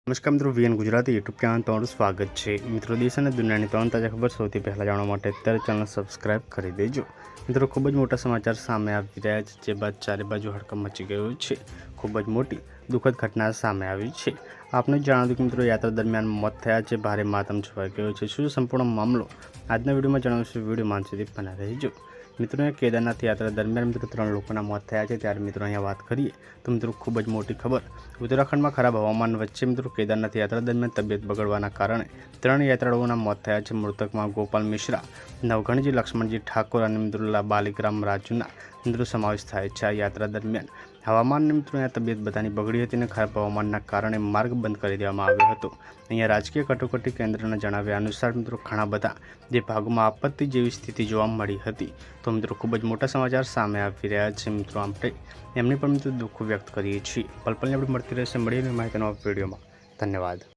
નમસ્કાર મિત્રો, VN Gujarati YouTube channel તમારું સ્વાગત છે। મિત્રો, દેશ અને દુનિયાની તમામ તાજા ખબર સૌથી પહેલાં જાણવા માટે અત્યારે ચેનલ સબસ્ક્રાઇબ કરી દેજો। મિત્રો, ખૂબ જ મોટા સમાચાર સામે આવી રહ્યા છે, જે બાદ ચારે બાજુ હડકંપ મચી ગયો છે। ખૂબ જ મોટી દુઃખદ ઘટના સામે આવી છે। આપને જણાવી દઉં કે મિત્રો, યાત્રા દરમિયાન મોત થયા છે, ભારે માતમ છવાઈ ગયો છે। શું સંપૂર્ણ મામલો આજના વિડીયોમાં જણાવીશું, વિડીયો માન સુધી બના રહેજો। મિત્રો, કેદારનાથ યાત્રા દરમિયાન મિત્રો 3 લોકોના મોત થયા છે। ત્યારે મિત્રો અહીંયા વાત કરીએ તો મિત્રો ખૂબ જ મોટી ખબર। ઉત્તરાખંડમાં ખરાબ હવામાન વચ્ચે મિત્રો કેદારનાથ યાત્રા દરમિયાન તબિયત બગડવાના કારણે 3 યાત્રાળુઓના મોત થયા છે। મૃતકમાં ગોપાલ મિશ્રા, નવઘણજી લક્ષ્મણજી ઠાકોર અને મિત્રો બાલિગ્રામ રાજુના મિત્રો સમાવેશ થાય છે। આ યાત્રા દરમિયાન હવામાનની મિત્રો અહીંયા તબિયત બધાની બગડી હતી અને ખરાબ હવામાનના કારણે માર્ગ બંધ કરી દેવામાં આવ્યો હતો। અહીંયા રાજકીય કટોકટી કેન્દ્રના જણાવ્યા અનુસાર મિત્રો ઘણા બધા જે ભાગોમાં આપત્તિ જેવી સ્થિતિ જોવા મળી હતી। તો મિત્રો ખૂબ જ મોટા સમાચાર સામે આવી રહ્યા છે। મિત્રો આપણે એમની પણ મિત્રો દુઃખ વ્યક્ત કરીએ છીએ। પલ પલની આપણે મળતી રહેશે, મળીને માહિતીનો વિડીયોમાં। ધન્યવાદ।